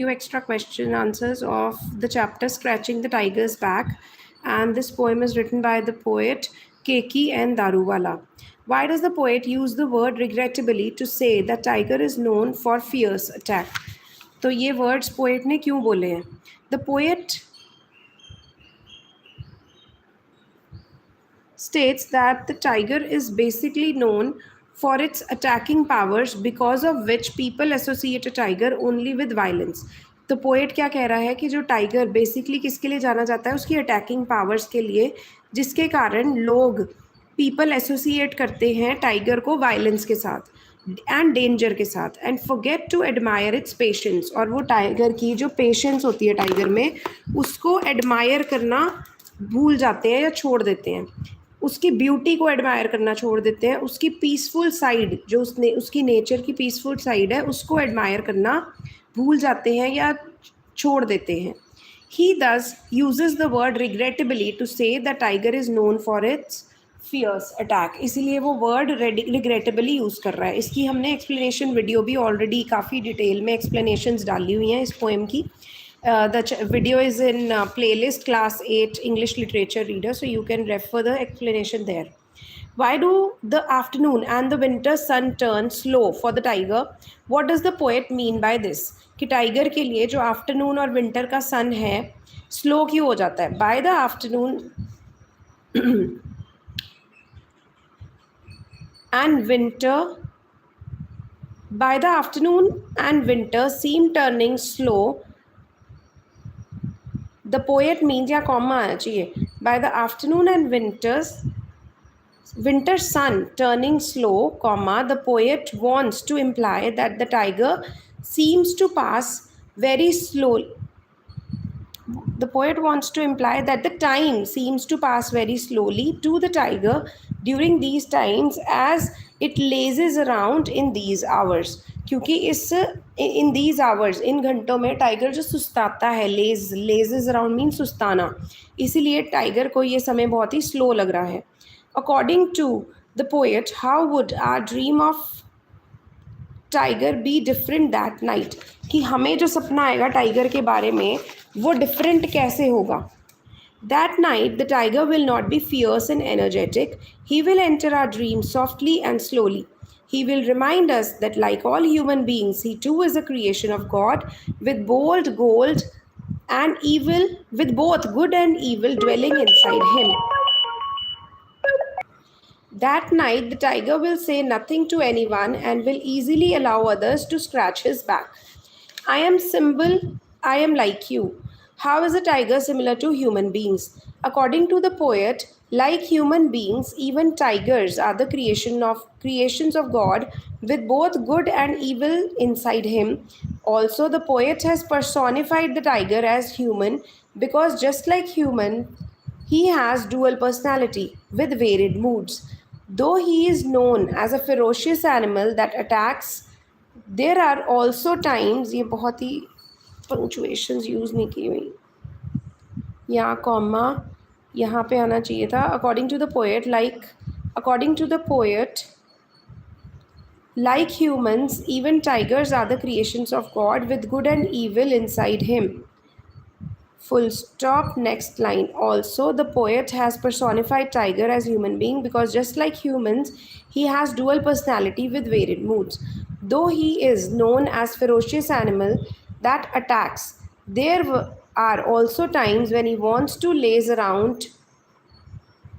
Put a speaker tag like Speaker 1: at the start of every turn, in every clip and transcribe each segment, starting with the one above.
Speaker 1: few extra question answers of the chapter Scratching the Tiger's Back, and this poem is written by the poet Keki and Daruwala. Why does the poet use the word regrettably to say that tiger is known for fierce attack? तो ये words poet ने क्यों बोले हैं? The poet states that the tiger is basically known for its attacking powers, because of which people associate a tiger only with violence. तो poet क्या कह रहा है कि जो टाइगर बेसिकली किसके लिए जाना जाता है, उसकी अटैकिंग पावर्स के लिए, जिसके कारण लोग पीपल एसोसिएट करते हैं टाइगर को वायलेंस के साथ एंड डेंजर के साथ, and forget to admire its patience, और वो टाइगर की जो पेशेंस होती है टाइगर में, उसको एडमायर करना भूल जाते हैं या छोड़ देते हैं, उसकी ब्यूटी को एडमायर करना छोड़ देते हैं, उसकी पीसफुल साइड जो उसकी नेचर की पीसफुल साइड है उसको एडमायर करना भूल जाते हैं या छोड़ देते हैं. He thus uses the word regrettably to say the tiger is known for its fierce attack. इसीलिए वो word regrettably यूज़ कर रहा है. इसकी हमने explanation video भी already काफ़ी डिटेल में explanations डाली हुई हैं इस poem की. The video is in playlist class 8 English literature reader, so you can refer the explanation there. Why do the afternoon and the winter sun turn slow for the tiger? What does the poet mean by this? कि tiger के लिए जो afternoon और winter का सन है slow क्यों हो जाता है? By the afternoon and winter seem turning slow. The poet means, या कॉमा आना चाहिए, by the afternoon and winter sun turning slow, comma, the poet wants to imply that the tiger seems to pass very slowly. The poet wants to imply that the time seems to pass very slowly to the tiger during these times as it lazes around in these hours. क्योंकि in these hours, इन घंटों में tiger जो सुस्ताता है, laissez around mean सुस्ताना, इसीलिए tiger को ये समय बहुत ही स्लो लग रहा है. According to the poet, how would our dream of tiger be different that night? कि हमें जो सपना आएगा टाइगर के बारे में वो डिफरेंट कैसे होगा? That night the tiger will not be fierce and energetic. He will enter our dreams softly and slowly. He will remind us that like all human beings, he too is a creation of God, with both good and evil dwelling inside him. That night the tiger will say nothing to anyone and will easily allow others to scratch his back. I am like you. How is a tiger similar to human beings? According to the poet, like human beings, even tigers are the creations of God, with both good and evil inside him. Also, the poet has personified the tiger as human because just like human, he has dual personality with varied moods. Though he is known as a ferocious animal that attacks, there are also times, ये बहुत ही punctuations use नहीं की हुई, यहाँ comma यहाँ पे आना चाहिए था. According to the poet, like humans, even tigers are the creations of God, with good and evil inside him. Full stop, next line. Also, the poet has personified tiger as human being because just like humans, he has dual personality with varied moods. Though he is known as ferocious animal that attacks, there are also times when he wants to laze around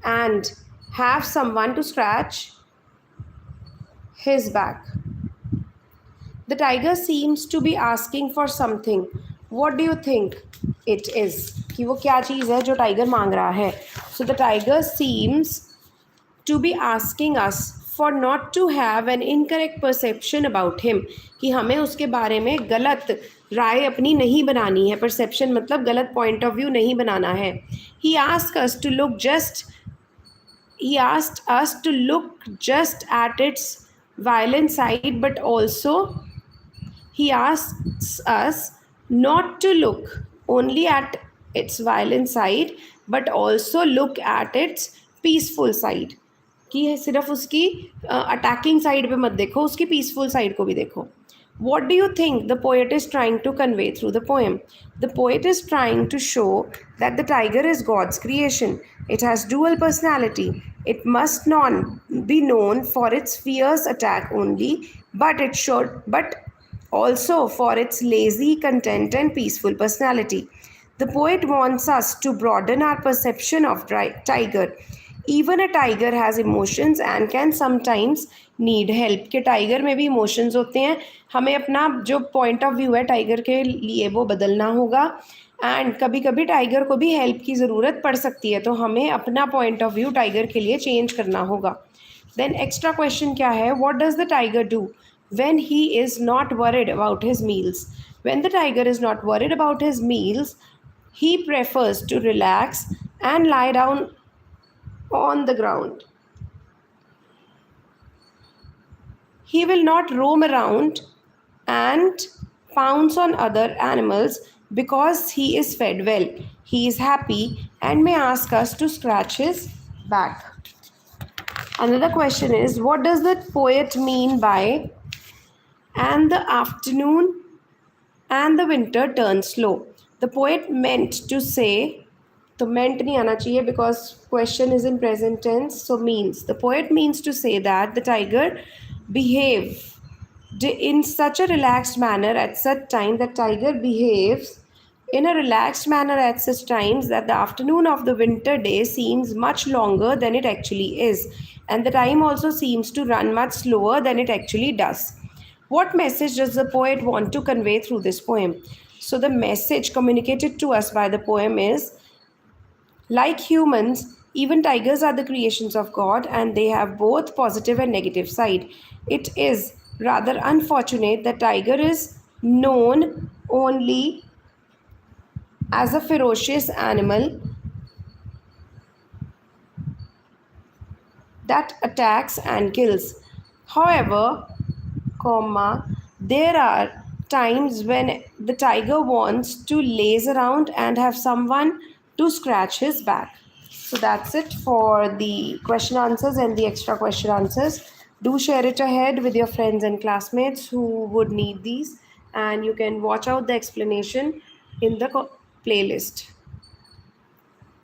Speaker 1: and have someone to scratch his back. The tiger seems to be asking for something. What do you think it is? कि वो क्या चीज़ है जो tiger मांग रहा है? So the tiger seems to be asking us for not to have an incorrect perception about him, कि हमें उसके बारे में गलत राय अपनी नहीं बनानी है. Perception मतलब गलत point of view नहीं बनाना है. He asked us to look just at its violent side, but also he asks us not to look only at its violent side, but also look at its peaceful side. कि सिर्फ उसकी attacking side पे मत देखो, उसकी peaceful side को भी देखो. What do you think the poet is trying to convey through the poem? The poet is trying to show that the tiger is God's creation. It has dual personality. It must not be known for its fierce attack only, but also for its lazy, content, and peaceful personality. The poet wants us to broaden our perception of tiger. Even a tiger has emotions and can sometimes need help. कि tiger में भी emotions होते हैं, हमें अपना जो point of view है tiger के लिए वो बदलना होगा. एंड कभी कभी टाइगर को भी हेल्प की ज़रूरत पड़ सकती है, तो हमें अपना पॉइंट ऑफ व्यू टाइगर के लिए चेंज करना होगा. देन एक्स्ट्रा क्वेश्चन क्या है? What does the tiger do when he is not worried about his meals? When the tiger is not worried about his meals, he prefers to relax and lie down on the ground. He will not roam around and pounce on other animals because he is fed well. He is happy and may ask us to scratch his back. Another question is, what does the poet mean by and the afternoon and the winter turn slow? The poet meant to say, तो meant नहीं आना चाहिए because question is in present tense, so means. The poet means to say that the tiger behave in such a relaxed manner at such time, that tiger behaves in a relaxed manner at such times that the afternoon of the winter day seems much longer than it actually is, and the time also seems to run much slower than it actually does. What message does the poet want to convey through this poem? So, the message communicated to us by the poem is, like humans, even tigers are the creations of God and they have both positive and negative side. It is rather unfortunate that tiger is known only as a ferocious animal that attacks and kills. However, there are times when the tiger wants to laze around and have someone to scratch his back. So that's it for the question answers and the extra question answers. Do share it ahead with your friends and classmates who would need these, and you can watch out the explanation in the playlist.